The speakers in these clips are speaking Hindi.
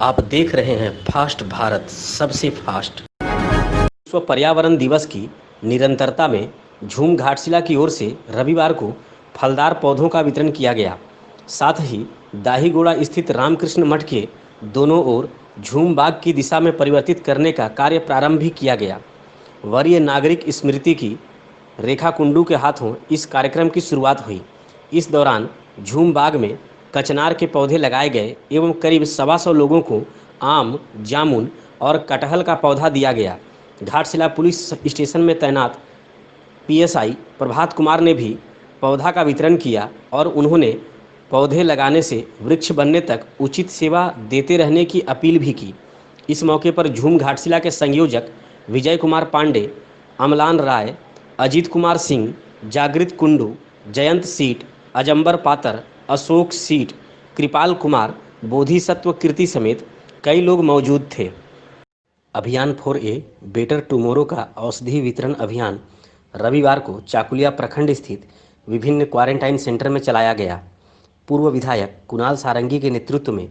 आप देख रहे हैं फास्ट भारत, सबसे फास्ट। विश्व पर्यावरण दिवस की निरंतरता में झूम घाटशिला की ओर से रविवार को फलदार पौधों का वितरण किया गया। साथ ही दाहीगोड़ा स्थित रामकृष्ण मठ के दोनों ओर झूम बाग की दिशा में परिवर्तित करने का कार्य प्रारंभ भी किया गया। वरीय नागरिक स्मृति की रेखा कुंडू के हाथों इस कार्यक्रम की शुरुआत हुई। इस दौरान झूम बाग में कचनार के पौधे लगाए गए एवं करीब 125 लोगों को आम, जामुन और कटहल का पौधा दिया गया। घाटशिला पुलिस स्टेशन में तैनात पीएसआई प्रभात कुमार ने भी पौधा का वितरण किया और उन्होंने पौधे लगाने से वृक्ष बनने तक उचित सेवा देते रहने की अपील भी की। इस मौके पर झूम घाटशिला के संयोजक विजय कुमार पांडे, अमलान राय, अजीत कुमार सिंह, जागृत कुंडू, जयंत सीट, अजंबर पातर, अशोक सीट, कृपाल कुमार, बोधिसत्व कीर्ति समेत कई लोग मौजूद थे। अभियान फॉर ए बेटर टुमोरो का औषधि वितरण अभियान रविवार को चाकुलिया प्रखंड स्थित विभिन्न क्वारंटाइन सेंटर में चलाया गया। पूर्व विधायक कुणाल सारंगी के नेतृत्व में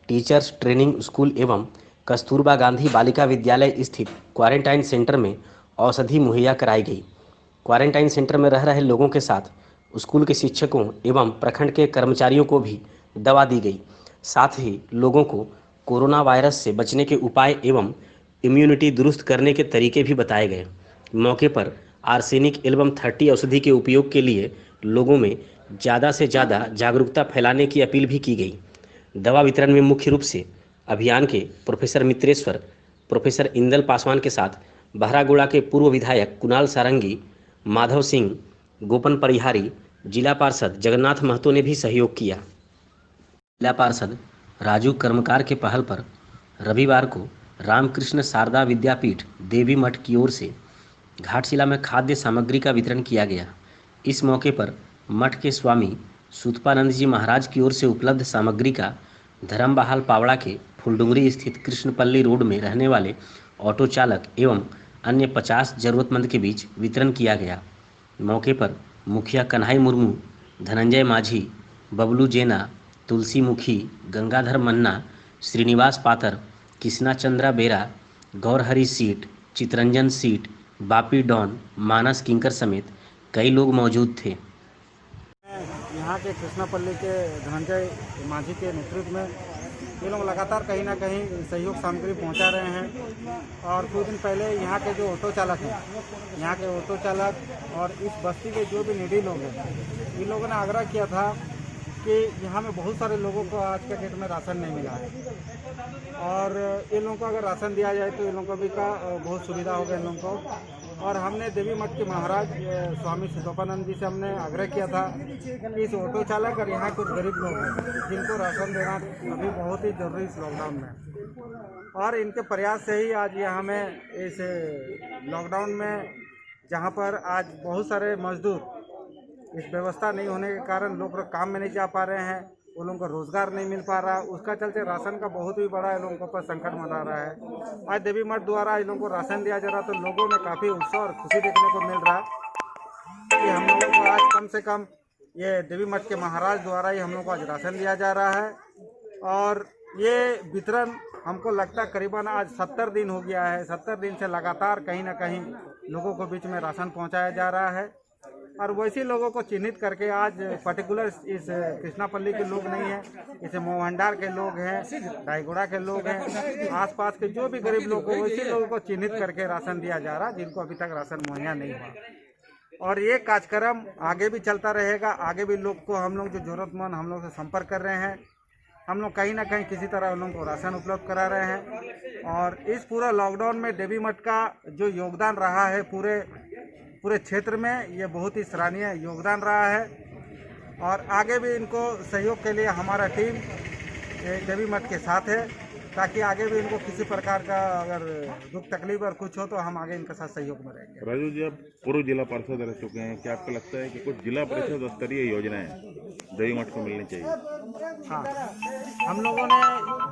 टीचर्स ट्रेनिंग स्कूल एवं कस्तूरबा गांधी बालिका विद्यालय स्थित क्वारंटाइन सेंटर में औषधि मुहैया कराई गई। क्वारंटाइन सेंटर में रह रहे लोगों के साथ स्कूल के शिक्षकों एवं प्रखंड के कर्मचारियों को भी दवा दी गई। साथ ही लोगों को कोरोना वायरस से बचने के उपाय एवं इम्यूनिटी दुरुस्त करने के तरीके भी बताए गए। मौके पर आर्सेनिक एल्बम 30 औषधि के उपयोग के लिए लोगों में ज़्यादा से ज़्यादा जागरूकता फैलाने की अपील भी की गई। दवा वितरण में मुख्य रूप से अभियान के प्रोफेसर मित्रेश्वर, प्रोफेसर इंदल पासवान के साथ बहरागोड़ा के पूर्व विधायक कुणाल सारंगी, माधव सिंह, गोपन परिहारी, जिला पार्षद जगन्नाथ महतो ने भी सहयोग किया। जिला पार्षद राजू कर्मकार के पहल पर रविवार को रामकृष्ण शारदा विद्यापीठ देवी मठ की ओर से घाटशिला में खाद्य सामग्री का वितरण किया गया। इस मौके पर मठ के स्वामी सूतपानंद जी महाराज की ओर से उपलब्ध सामग्री का धर्मबहाल पावड़ा के फुलडुंगरी स्थित कृष्णपल्ली रोड में रहने वाले ऑटो चालक एवं अन्य 50 जरूरतमंद के बीच वितरण किया गया। मौके पर मुखिया कन्हाई मुर्मू, धनंजय माझी, बबलू जेना, तुलसी मुखी, गंगाधर मन्ना, श्रीनिवास पातर, किसना चंद्रा बेरा, गौरहरी सीट, चितरंजन सीट, बापी डॉन, मानस किंकर समेत कई लोग मौजूद थे। यहाँ के कृष्णापल्ली के धनंजय माझी के नेतृत्व में ये लोग लगातार कहीं ना कहीं सहयोग सामग्री पहुँचा रहे हैं। और कुछ दिन पहले यहाँ के जो ऑटो चालक हैं, यहाँ के ऑटो चालक और इस बस्ती के जो भी निडी लोग हैं, इन लोगों ने आग्रह किया था कि यहाँ में बहुत सारे लोगों को आज के डेट में राशन नहीं मिला है और इन लोगों को अगर राशन दिया जाए तो इन लोगों को भी का बहुत सुविधा होगा इन लोगों को। और हमने देवी मठ के महाराज स्वामी सूतपानंद जी से हमने आग्रह किया था कि इस ऑटो चालक और यहाँ कुछ गरीब लोग हैं जिनको राशन देना अभी बहुत ही जरूरी इस लॉकडाउन में, और इनके प्रयास से ही आज यहाँ में इस लॉकडाउन में जहाँ पर आज बहुत सारे मजदूर इस व्यवस्था नहीं होने के कारण लोग काम में नहीं जा पा रहे हैं, उन लोगों को रोजगार नहीं मिल पा रहा, उसका चलते राशन का बहुत ही बड़ा इन लोगों पर संकट मंडरा रहा है। आज देवी मठ द्वारा इन लोगों को राशन दिया जा रहा तो लोगों में काफ़ी उत्साह और खुशी देखने को मिल रहा कि हम लोगों को आज कम से कम ये देवी मठ के महाराज द्वारा ही हम लोग को आज राशन दिया जा रहा है। और ये वितरण हमको लगता है करीबन आज 70 दिन हो गया है। 70 दिन से लगातार कहीं ना कहीं लोगों को बीच में राशन पहुँचाया जा रहा है और वैसे लोगों को चिन्हित करके आज पर्टिकुलर इस कृष्णापल्ली के लोग नहीं हैं, इसे मोहंडार के लोग हैं, दाईगोड़ा के लोग हैं, आसपास के जो भी गरीब लोग को वैसे लोगों को चिन्हित करके राशन दिया जा रहा जिनको अभी तक राशन मुहैया नहीं हुआ। और ये कार्यक्रम आगे भी चलता रहेगा। आगे भी लोग को हम लोग जो जरूरतमंद हम लोग से संपर्क कर रहे हैं, हम लोग कहीं ना कहीं किसी तरह उन लोगों को राशन उपलब्ध करा रहे हैं। और इस पूरा लॉकडाउन में देवी मठ का जो योगदान रहा है पूरे क्षेत्र में, ये बहुत ही सराहनीय योगदान रहा है। और आगे भी इनको सहयोग के लिए हमारा टीम देवी मठ के साथ है, ताकि आगे भी इनको किसी प्रकार का अगर दुख तकलीफ और कुछ हो तो हम आगे इनके साथ सहयोग में रहेंगे। राजू जी, आप पूर्व जिला पार्षद रह चुके हैं, क्या आपको लगता है कि कुछ जिला परिषद स्तरीय योजनाएं देवी मठ को मिलनी चाहिए? हाँ, हम लोगों ने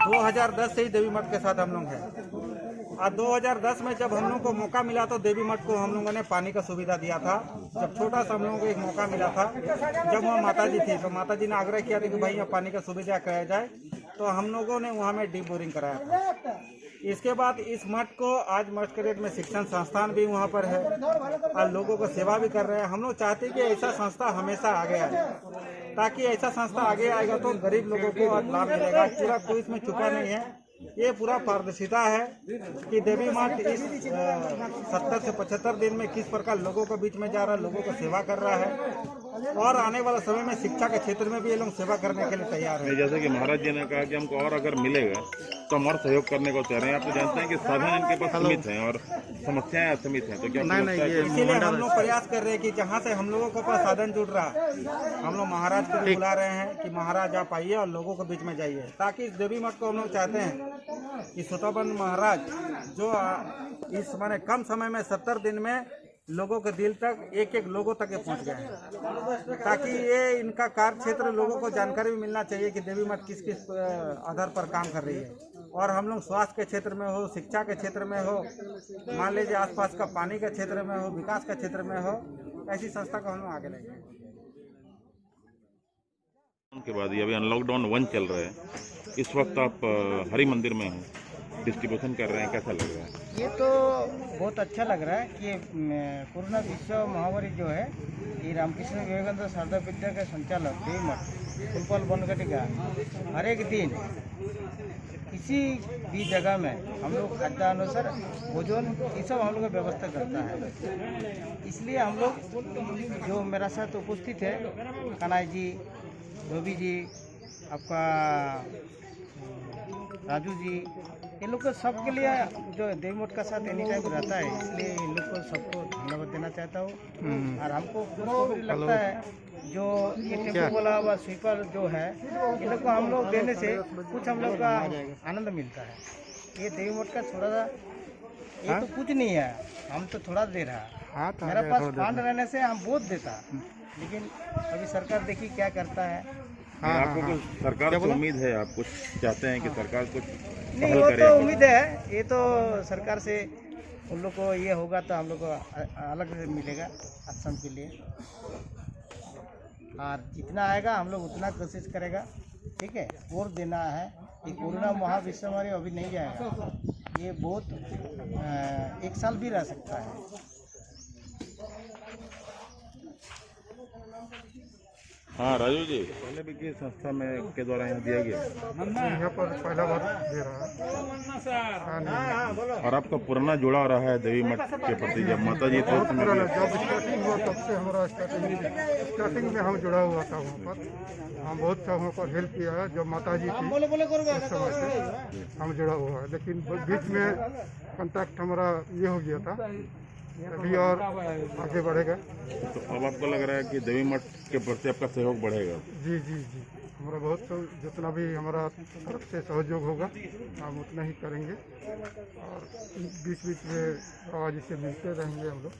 2010 से ही देवी मठ के साथ हम लोग हैं और 2010 में जब हम लोग को मौका मिला तो देवी मठ को हम लोगों ने पानी का सुविधा दिया था। जब छोटा सा हम लोगों को एक मौका मिला था, जब वहाँ माता जी थी तो माता जी ने आग्रह किया था कि भाई यहाँ पानी का सुविधा कराया जाए। तो हम लोगों ने वहाँ में डीप बोरिंग कराया था। इसके बाद इस मठ को आज मस्टकरेट में शिक्षण संस्थान भी वहाँ पर है और लोगों को सेवा भी कर रहे हैं। हम लोग चाहते हैं कि ऐसा संस्था हमेशा आगे आए, ताकि ऐसा संस्था आगे आएगा तो गरीब लोगों को आज लाभ मिलेगा। पूरा कोई इसमें छुपा नहीं है, ये पूरा पारदर्शिता है कि देवी मठ इस 70 से 75 दिन में किस प्रकार लोगों के बीच में जा रहा है, लोगों को सेवा कर रहा है और आने वाला समय में शिक्षा के क्षेत्र में भी ये लोग सेवा करने के लिए तैयार है। जैसे कि महाराज जी ने कहा कि हमको और अगर मिलेगा तो हम और सहयोग करने को चाह रहे हैं। आप तो जानते हैं कि साधन इनके पास सीमित हैं और समस्याएं असीमित हैं, तो क्या आपको लगता है कि इसीलिए हम लोग प्रयास कर रहे हैं कि जहाँ से हम लोगों के पास साधन जुड़ रहा है, हम लोग महाराज को भी बुला रहे हैं कि महाराज आप आइए और लोगों के बीच में जाइए, ताकि इस देवी मठ को हम लोग चाहते हैं कि स्वतःबंद महाराज जो इस माने कम समय में 70 दिन में लोगों के दिल तक एक एक लोगों तक ये पहुंच गए हैं, ताकि ये इनका कार्य क्षेत्र लोगों को जानकारी भी मिलना चाहिए कि देवी मठ किस किस आधार पर काम कर रही है। और हम लोग स्वास्थ्य के क्षेत्र में हो, शिक्षा के क्षेत्र में हो, मान लीजिए आसपास का पानी के क्षेत्र में हो, विकास के क्षेत्र में हो, ऐसी संस्था को हम लोग आगे लेंगे। के बाद ये अभी अनलॉकडाउन 1 चल रहा है, इस वक्त आप हरि मंदिर में हैं, डिस्ट्रीब्यूशन कर रहे हैं, कैसा लग रहा है? ये तो बहुत अच्छा लग रहा है कि कोरोना विश्व महामारी जो है, ये रामकृष्ण विवेकानंद शारदा विद्या के संचालक देवी मठ फुलपाल बनगटी का हर एक दिन किसी भी जगह में हम लोग खाद्यानुसार भोजन ये सब हम लोग का व्यवस्था करता है। इसलिए हम लोग जो मेरा साथ उपस्थित है, कनाई जी, धोबी जी, आपका राजू जी, इन लोग को सबके लिए जो देवी मठ का साथ एनी टाइम रहता है, इसलिए इन लोग को सबको धन्यवाद देना चाहता हूँ। और हमको भी लगता है जो ये टेम्पो वाला व स्वीपर जो है, इन लोग को हम लोग देने से कुछ हम लोग का आनंद मिलता है। ये देवी मठ का थोड़ा सा ये तो कुछ नहीं है, हम तो थोड़ा दे रहा है। मेरा पास फंड रहने से हम बहुत देता, लेकिन अभी सरकार देखिए क्या करता है। आपको कुछ सरकार से उम्मीद है, आप कुछ चाहते हैं कि सरकार कुछ नहीं, वो तो उम्मीद है, ये तो सरकार से उन लोग को ये होगा तो हम लोग को अलग से मिलेगा असम के लिए, और जितना आएगा हम लोग उतना कोशिश करेगा। ठीक है, और देना है। ये कोरोना महाविश्वमारी अभी नहीं जाएगा, ये बहुत 1 साल भी रह सकता है। हाँ राजू जी, पहले भी किस संस्था में के द्वारा यहाँ दिया गया? यहाँ पर पहला बार दे रहा है। और आपका पुराना जुड़ा रहा है देवी मठ के प्रति, जब माता जी तो जब स्टार्टिंग हुआ तब से हमारा स्टार्टिंग में हम जुड़ा हुआ था वहाँ पर। हम बहुत सा वहाँ पर हेल्प किया है, जब माता जी थी उस समय से हम जुड़ा हुआ है। लेकिन बीच में कॉन्टैक्ट हमारा ये हो गया था, अभी और आगे बढ़ेगा। तो अब आपको लग रहा है कि देवी मठ के प्रति आपका सहयोग बढ़ेगा? जी जी जी, हमारा बहुत जितना भी हमारा तरफ से सहयोग होगा हम उतना ही करेंगे, और बीच बीच में बाबा जी से मिलते रहेंगे हम लोग।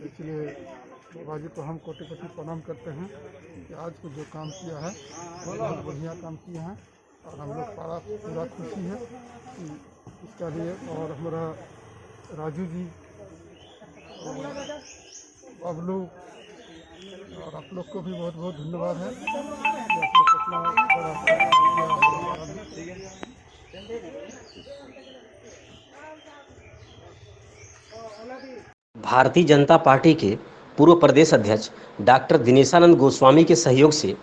इसलिए बाबा जी को हम कोटि कोटि प्रणाम करते हैं कि आज को जो काम किया है बहुत बढ़िया काम किया है, और हम लोग पूरा खुशी है इसका लिए। और हमारा राजू जी, बबलू और आप लोग को भी बहुत बहुत धन्यवाद है कि आप लोग इतना बड़ा भारतीय जनता पार्टी के पूर्व प्रदेश अध्यक्ष डॉक्टर दिनेशानंद गोस्वामी के सहयोग से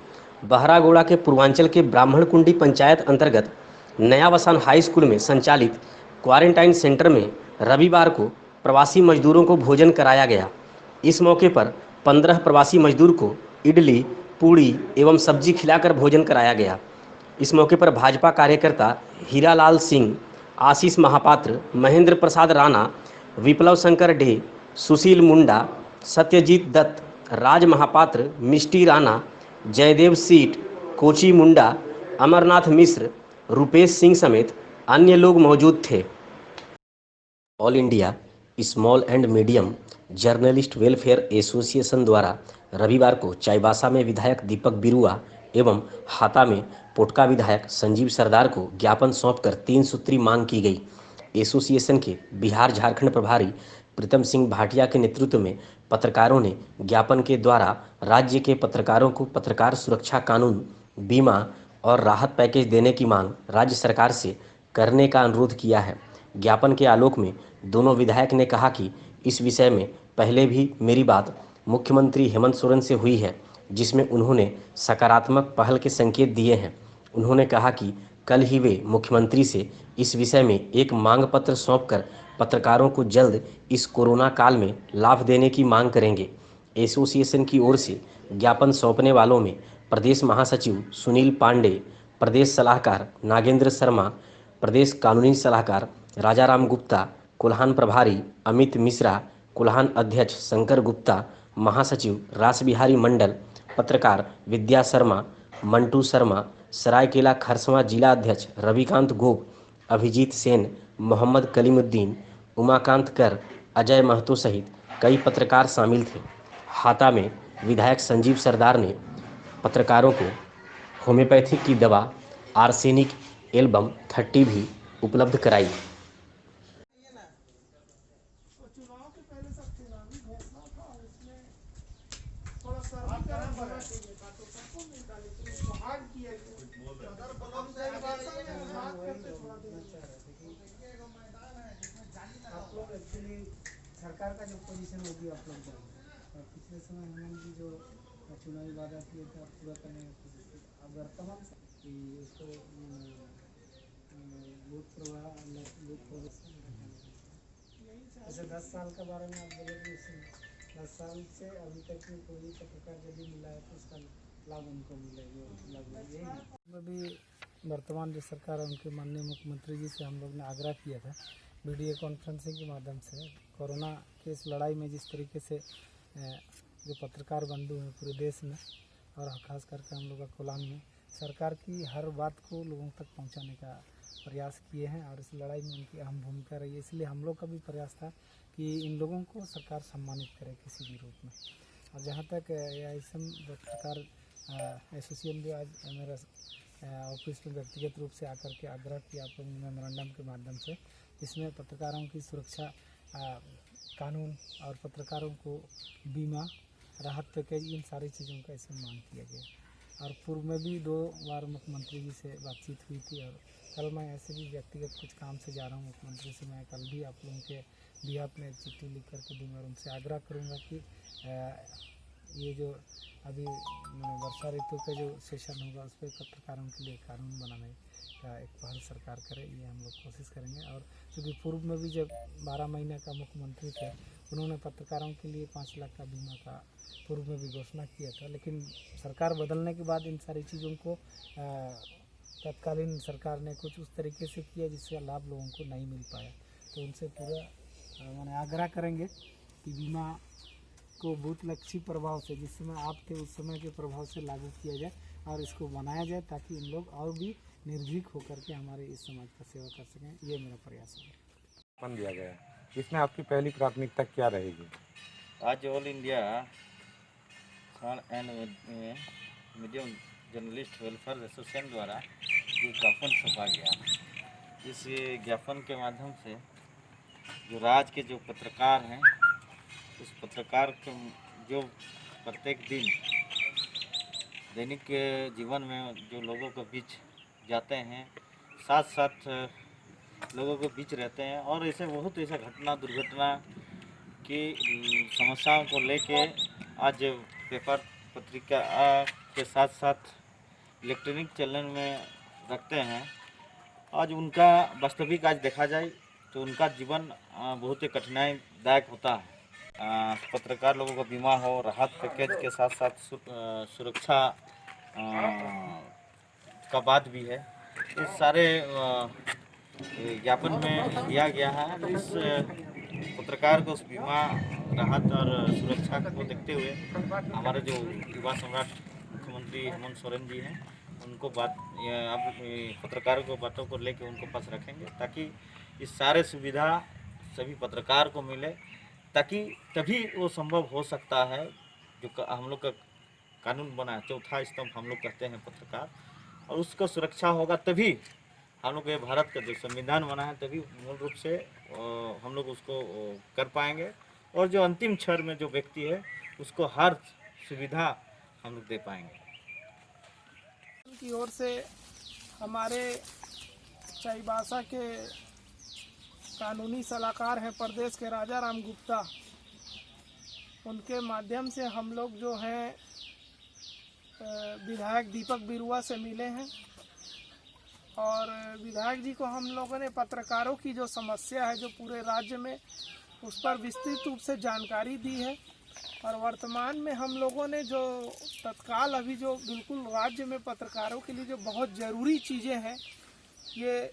बहरागोड़ा के पूर्वांचल के ब्राह्मण कुंडी पंचायत अंतर्गत नया वसान हाई स्कूल में संचालित क्वारंटाइन सेंटर में रविवार को प्रवासी मजदूरों को भोजन कराया गया। इस मौके पर 15 प्रवासी मजदूर को इडली, पूड़ी एवं सब्जी खिलाकर भोजन कराया गया। इस मौके पर भाजपा कार्यकर्ता हीरालाल सिंह, आशीष महापात्र, महेंद्र प्रसाद राणा, विप्लव शंकर डे, सुशील मुंडा, सत्यजीत दत्त, राज महापात्र, मिष्टी राणा, जयदेव सीठ, कोची मुंडा, अमरनाथ मिश्र, रुपेश सिंह समेत अन्य लोग मौजूद थे। All India small and medium journalist welfare association द्वारा रविवार को चाईबासा में विधायक दीपक बिरुआ एवं हाता में पोटका विधायक संजीव सरदार को ज्ञापन सौंपकर 3 सूत्री मांग की गई। एसोसिएशन के बिहार झारखंड प्रभारी प्रीतम सिंह भाटिया के नेतृत्व में पत्रकारों ने ज्ञापन के द्वारा राज्य के पत्रकारों को पत्रकार सुरक्षा कानून, बीमा और राहत पैकेज देने की मांग राज्य सरकार से करने का अनुरोध किया है। ज्ञापन के आलोक में दोनों विधायक ने कहा कि इस विषय में पहले भी मेरी बात मुख्यमंत्री हेमंत सोरेन से हुई है, जिसमें उन्होंने सकारात्मक पहल के संकेत दिए हैं। उन्होंने कहा कि कल ही वे मुख्यमंत्री से इस विषय में एक मांग पत्र सौंपकर पत्रकारों को जल्द इस कोरोना काल में लाभ देने की मांग करेंगे। एसोसिएशन की ओर से ज्ञापन सौंपने वालों में प्रदेश महासचिव सुनील पांडे, प्रदेश सलाहकार नागेंद्र शर्मा, प्रदेश कानूनी सलाहकार राजाराम गुप्ता, कोल्हान प्रभारी अमित मिश्रा, कोल्हान अध्यक्ष शंकर गुप्ता, महासचिव रासबिहारी मंडल, पत्रकार विद्या शर्मा, मंटू शर्मा, सरायकेला खरसवां जिला अध्यक्ष रविकांत गोप, अभिजीत सेन, मोहम्मद कलीमुद्दीन, उमाकांत कर, अजय महतो सहित कई पत्रकार शामिल थे। हाता में विधायक संजीव सरदार ने पत्रकारों को होम्योपैथिक की दवा आर्सेनिक एल्बम 30 भी उपलब्ध कराई। आप लोग एक्चुअली सरकार का जो पोजीशन होगी आप लोग जाएंगे, और पिछले समय हेमंत जी जो चुनावी वादा किए थे आप पूरा करने की कोशिश की। अब वर्तमान कि उसको बूथ प्रभाव जैसे 10 साल के बारे में आप बोले कि 10 साल से अभी तक में कोई पत्रकार यदि मिला है तो उसका लाभ उनको मिलेगा, लगभग यही भी वर्तमान जो सरकार है उनके माननीय मुख्यमंत्री जी से हम लोग ने आग्रह किया था वीडियो कॉन्फ्रेंसिंग के माध्यम से कोरोना के इस लड़ाई में जिस तरीके से जो पत्रकार बंधु हैं पूरे देश में और खास करके हम लोग का कोल्हान में सरकार की हर बात को लोगों तक पहुंचाने का प्रयास किए हैं और इस लड़ाई में उनकी अहम भूमिका रही है। इसलिए हम लोग का भी प्रयास था कि इन लोगों को सरकार सम्मानित करे किसी भी रूप में। और जहाँ तक एआईएसएम पत्रकार एसोसिएशन जो आज मेरा ऑफिस में व्यक्तिगत रूप से आकर के आग्रह किया आप लोगों ने मेमोरेंडम के माध्यम से, इसमें पत्रकारों की सुरक्षा कानून और पत्रकारों को बीमा राहत पैकेज इन सारी चीज़ों का इसमें मांग किया गया। और पूर्व में भी 2 बार मुख्यमंत्री जी से बातचीत हुई थी और कल मैं ऐसे भी व्यक्तिगत कुछ काम से जा रहा हूँ मुख्यमंत्री से, मैं कल भी आप लोगों के बिहाफ में चिट्ठी लिख करके दूँगा और उनसे आग्रह करूँगा कि ये जो अभी वर्षा ऋतु का जो सेशन होगा उस पर पत्रकारों के लिए कानून बनाने का एक पहल सरकार करे, ये हम लोग कोशिश करेंगे। और क्योंकि पूर्व में भी जब 12 महीने का मुख्यमंत्री थे उन्होंने पत्रकारों के लिए 5 लाख का बीमा का पूर्व में भी घोषणा किया था, लेकिन सरकार बदलने के बाद इन सारी चीज़ों को तत्कालीन सरकार ने कुछ उस तरीके से किया जिसका लाभ लोगों को नहीं मिल पाया। तो उनसे पूरा मैंने आग्रह करेंगे कि बीमा को बूथ लक्षी प्रभाव से जिस समय आप थे उस समय के प्रभाव से लागू किया जाए और इसको बनाया जाए ताकि इन लोग और भी निर्भीक होकर के हमारे इस समाज का सेवा कर सकें, ये मेरा प्रयास है। बन दिया गया है, इसमें आपकी पहली प्राथमिकता क्या रहेगी? आज all India sound and medium journalist welfare association द्वारा जो ज्ञापन छपा गया, इस ज्ञापन के माध्यम से जो राज्य के जो पत्रकार हैं उस पत्रकार के जो प्रत्येक दिन दैनिक जीवन में जो लोगों के बीच जाते हैं, साथ साथ लोगों के बीच रहते हैं और ऐसे बहुत ऐसा घटना दुर्घटना की समस्याओं को लेके आज पेपर पत्रिका के साथ साथ इलेक्ट्रॉनिक चैनल में रखते हैं। आज उनका वास्तविक आज देखा जाए तो उनका जीवन बहुत ही कठिनाईदायक होता है। पत्रकार लोगों का बीमा हो, राहत पैकेज के साथ साथ सुरक्षा का बात भी है, इस सारे ज्ञापन में दिया गया है। इस पत्रकार को उस बीमा राहत और सुरक्षा को देखते हुए हमारे जो युवा सम्राट मुख्यमंत्री हेमंत सोरेन जी हैं उनको अब पत्रकारों को बातों को लेकर उनको पास रखेंगे ताकि इस सारे सुविधा सभी पत्रकार को मिले, ताकि तभी वो संभव हो सकता है जो हम लोग का कानून बना है, चौथा स्तंभ हम लोग कहते हैं पत्रकार, और उसका सुरक्षा होगा तभी हम लोग ये भारत का जो संविधान बना है तभी मूल रूप से हम लोग उसको कर पाएंगे और जो अंतिम क्षण में जो व्यक्ति है उसको हर सुविधा हम लोग दे पाएंगे। की ओर से हमारे चाईबासा के कानूनी सलाहकार हैं प्रदेश के राजा राम गुप्ता, उनके माध्यम से हम लोग जो हैं विधायक दीपक बिरुआ से मिले हैं और विधायक जी को हम लोगों ने पत्रकारों की जो समस्या है जो पूरे राज्य में उस पर विस्तृत रूप से जानकारी दी है। और वर्तमान में हम लोगों ने जो तत्काल अभी जो बिल्कुल राज्य में पत्रकारों के लिए जो बहुत ज़रूरी चीज़ें हैं, ये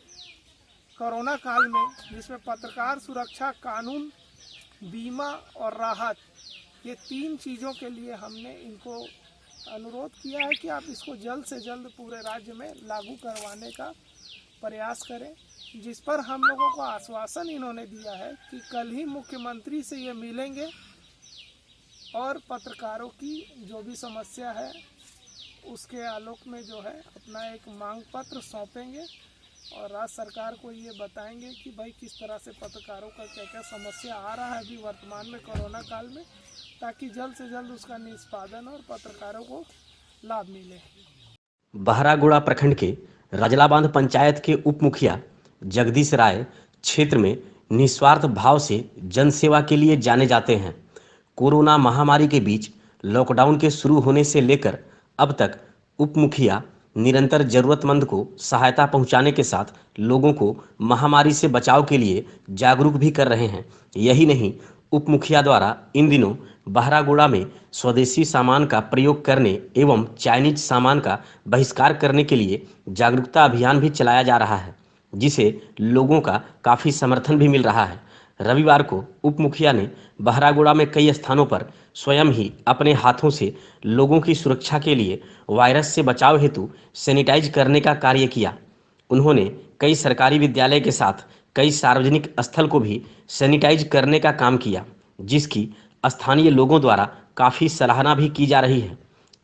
कोरोना काल में जिसमें पत्रकार सुरक्षा कानून, बीमा और राहत, ये 3 चीज़ों के लिए हमने इनको अनुरोध किया है कि आप इसको जल्द से जल्द पूरे राज्य में लागू करवाने का प्रयास करें, जिस पर हम लोगों को आश्वासन इन्होंने दिया है कि कल ही मुख्यमंत्री से ये मिलेंगे और पत्रकारों की जो भी समस्या है उसके आलोक में जो है अपना एक मांग पत्र सौंपेंगे और राज्य सरकार को ये बताएंगे कि भाई किस तरह से पत्रकारों का क्या क्या समस्या आ रहा है अभी वर्तमान में कोरोना काल में, ताकि जल्द से जल्द उसका निष्पादन और पत्रकारों को लाभ मिले। बहरागोड़ा प्रखंड के रजलाबांध पंचायत के उप मुखिया जगदीश राय क्षेत्र में निस्वार्थ भाव से जनसेवा के लिए जाने जाते हैं। कोरोना महामारी के बीच लॉकडाउन के शुरू होने से लेकर अब तक उप मुखिया निरंतर जरूरतमंद को सहायता पहुंचाने के साथ लोगों को महामारी से बचाव के लिए जागरूक भी कर रहे हैं। यही नहीं, उप मुखिया द्वारा इन दिनों बहरागोड़ा में स्वदेशी सामान का प्रयोग करने एवं चाइनीज सामान का बहिष्कार करने के लिए जागरूकता अभियान भी चलाया जा रहा है, जिसे लोगों का काफ़ी समर्थन भी मिल रहा है। रविवार को उप मुखिया ने बहरागोड़ा में कई स्थानों पर स्वयं ही अपने हाथों से लोगों की सुरक्षा के लिए वायरस से बचाव हेतु सैनिटाइज करने का कार्य किया। उन्होंने कई सरकारी विद्यालय के साथ कई सार्वजनिक स्थल को भी सैनिटाइज करने का काम किया, जिसकी स्थानीय लोगों द्वारा काफ़ी सराहना भी की जा रही है।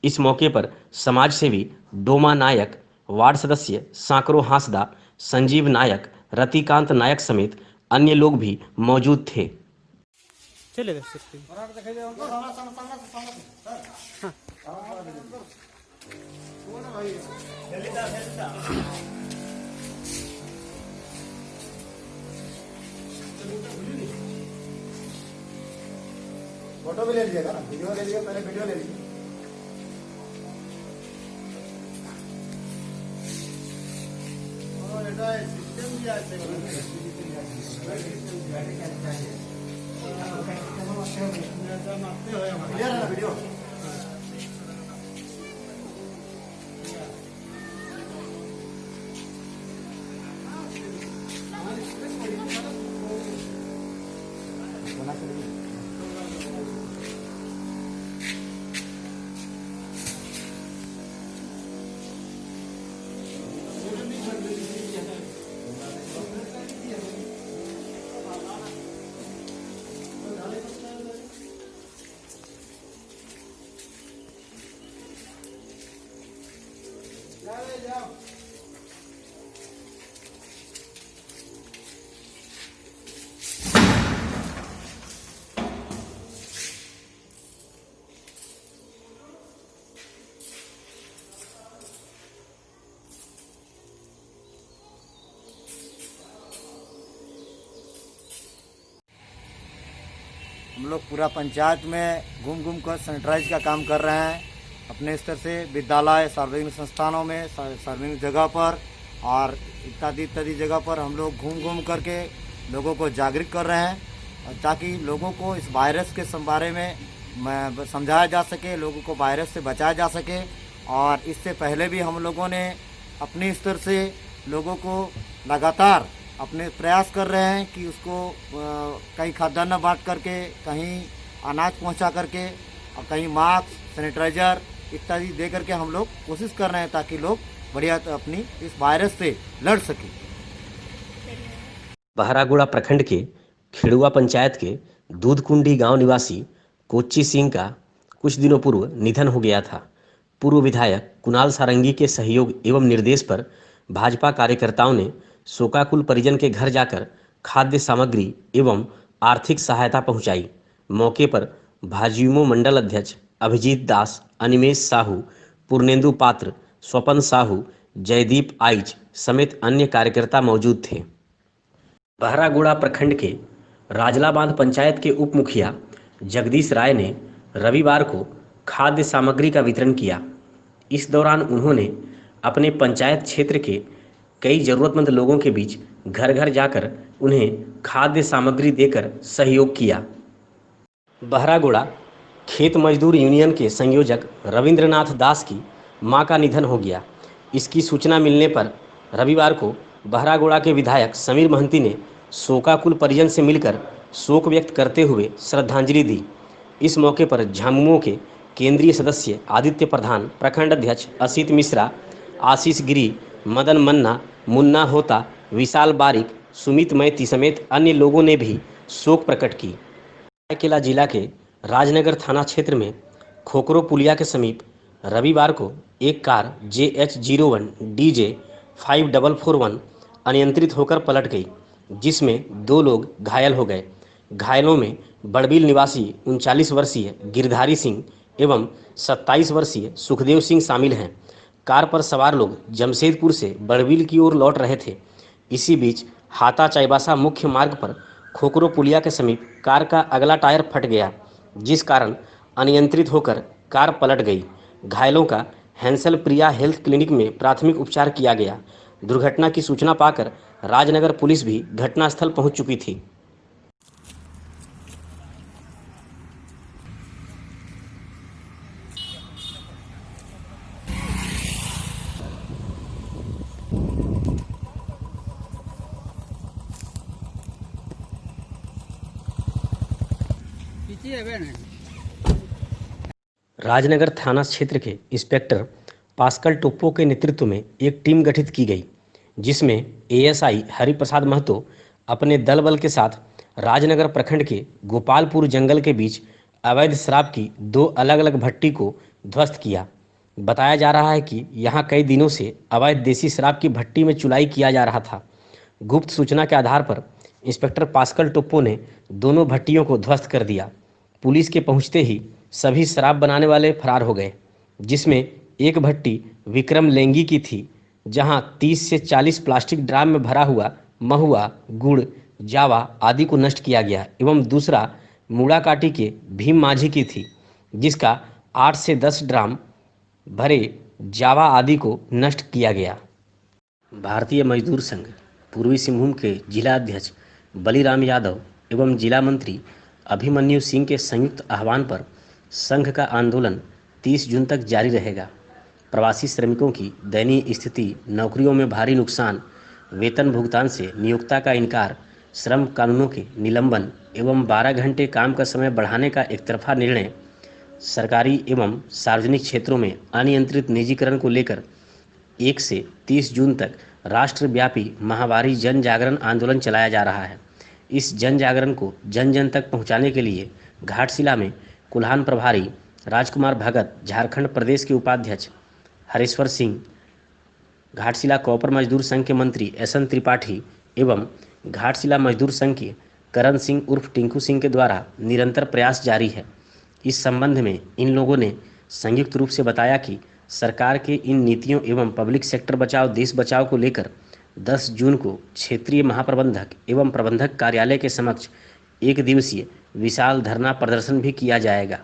इस मौके पर समाज सेवी डोमा नायक, वार्ड सदस्य सांकरो हांसदा, संजीव नायक, रतिकांत नायक समेत अन्य लोग भी मौजूद थे। फोटो भी ले लीजिएगा ना, वीडियो ले लीजिए, पहले वीडियो ले लीजिए। सिस्टम भी है वीडियो। हम लोग पूरा पंचायत में घूम घूम कर सैनिटाइज का काम कर रहे हैं। अपने स्तर से विद्यालय, सार्वजनिक संस्थानों में, सार्वजनिक जगह पर और इत्यादि इत्यादि जगह पर हम लोग घूम घूम करके लोगों को जागरूक कर रहे हैं, ताकि लोगों को इस वायरस के बारे में समझाया जा सके, लोगों को वायरस से बचाया जा सके। और इससे पहले भी हम लोगों ने अपने स्तर से लोगों को लगातार अपने प्रयास कर रहे हैं कि उसको कहीं खाद्यान्न बांट करके, कहीं अनाज पहुंचा करके और कहीं मास्क, सैनिटाइजर इत्यादि दे करके हम लोग कोशिश कर रहे हैं ताकि लोग बढ़िया अपनी इस वायरस से लड़ सकें। बहरागोड़ा प्रखंड के खेड़ुआ पंचायत के दूधकुंडी गांव निवासी कोच्ची सिंह का कुछ दिनों पूर्व निधन हो गया था। पूर्व विधायक कुणाल सारंगी के सहयोग एवं निर्देश पर भाजपा कार्यकर्ताओं ने शोकाकुल परिजन के घर जाकर खाद्य सामग्री एवं आर्थिक सहायता पहुंचाई। मौके पर भाजयुमो मंडल अध्यक्ष अभिजीत दास, अनिमेश साहू, पूर्णेंदु पात्र, स्वपन साहू, जयदीप आइच समेत अन्य कार्यकर्ता मौजूद थे। बहरागोड़ा प्रखंड के राजलाबांध पंचायत के उप मुखिया जगदीश राय ने रविवार को खाद्य सामग्री का वितरण किया। इस दौरान उन्होंने अपने पंचायत क्षेत्र के कई जरूरतमंद लोगों के बीच घर घर जाकर उन्हें खाद्य सामग्री देकर सहयोग किया। बहरागोड़ा खेत मजदूर यूनियन के संयोजक रविंद्रनाथ दास की मां का निधन हो गया। इसकी सूचना मिलने पर रविवार को बहरागोड़ा के विधायक समीर महंती ने शोकाकुल परिजन से मिलकर शोक व्यक्त करते हुए श्रद्धांजलि दी। इस मौके पर झामुमो के केंद्रीय सदस्य आदित्य प्रधान, प्रखंड अध्यक्ष असित मिश्रा, आशीष गिरी, मदन मन्ना, मुन्ना होता, विशाल बारिक, सुमित मैती समेत अन्य लोगों ने भी शोक प्रकट की। सरायकेला जिला के राजनगर थाना क्षेत्र में खोकरो पुलिया के समीप रविवार को एक कार JH01 DJ 5441 अनियंत्रित होकर पलट गई, जिसमें 2 लोग घायल हो गए। घायलों में बड़बिल निवासी 39 वर्षीय गिरधारी सिंह एवं 27 वर्षीय सुखदेव सिंह शामिल हैं। कार पर सवार लोग जमशेदपुर से बड़बिल की ओर लौट रहे थे। इसी बीच हाता चाईबासा मुख्य मार्ग पर खोकरो पुलिया के समीप कार का अगला टायर फट गया, जिस कारण अनियंत्रित होकर कार पलट गई। घायलों का हैंसल प्रिया हेल्थ क्लिनिक में प्राथमिक उपचार किया गया। दुर्घटना की सूचना पाकर राजनगर पुलिस भी घटनास्थल पहुंच चुकी थी। राजनगर थाना क्षेत्र के इंस्पेक्टर पास्कल टोप्पो के नेतृत्व में एक टीम गठित की गई, जिसमें ASI हरिप्रसाद महतो अपने दल बल के साथ राजनगर प्रखंड के गोपालपुर जंगल के बीच अवैध शराब की 2 अलग अलग भट्टी को ध्वस्त किया। बताया जा रहा है कि यहां कई दिनों से अवैध देसी शराब की भट्टी में चुलाई किया जा रहा था। गुप्त सूचना के आधार पर इंस्पेक्टर पास्कल टोप्पो ने दोनों भट्टियों को ध्वस्त कर दिया। पुलिस के पहुंचते ही सभी शराब बनाने वाले फरार हो गए, जिसमें एक भट्टी विक्रम लेंगी की थी, जहां 30 से 40 प्लास्टिक ड्राम में भरा हुआ महुआ, गुड़, जावा आदि को नष्ट किया गया एवं दूसरा मुड़ाकाटी के भीम माझी की थी, जिसका 8 से 10 ड्राम भरे जावा आदि को नष्ट किया गया। भारतीय मजदूर संघ पूर्वी सिंहभूम के जिला अध्यक्ष बलीराम यादव एवं जिला मंत्री अभिमन्यु सिंह के संयुक्त आह्वान पर संघ का आंदोलन 30 जून तक जारी रहेगा। प्रवासी श्रमिकों की दयनीय स्थिति, नौकरियों में भारी नुकसान, वेतन भुगतान से नियोक्ता का इनकार, श्रम कानूनों के निलंबन एवं 12 घंटे काम का समय बढ़ाने का एकतरफा निर्णय, सरकारी एवं सार्वजनिक क्षेत्रों में अनियंत्रित निजीकरण को लेकर 1 से 30 जून तक राष्ट्रव्यापी महावारी जन जागरण आंदोलन चलाया जा रहा है। इस जन जागरण को जन जन तक पहुंचाने के लिए घाटशिला में कुल्हान प्रभारी राजकुमार भगत, झारखंड प्रदेश के उपाध्यक्ष हरेश्वर सिंह, घाटशिला कॉपर मजदूर संघ के मंत्री SN त्रिपाठी एवं घाटशिला मजदूर संघ के करण सिंह उर्फ टिंकू सिंह के द्वारा निरंतर प्रयास जारी है। इस संबंध में इन लोगों ने संयुक्त रूप से बताया कि सरकार के इन नीतियों एवं पब्लिक सेक्टर बचाओ देश बचाओ को लेकर 10 जून को क्षेत्रीय महाप्रबंधक एवं प्रबंधक कार्यालय के समक्ष 1 दिवसीय विशाल धरना प्रदर्शन भी किया जाएगा।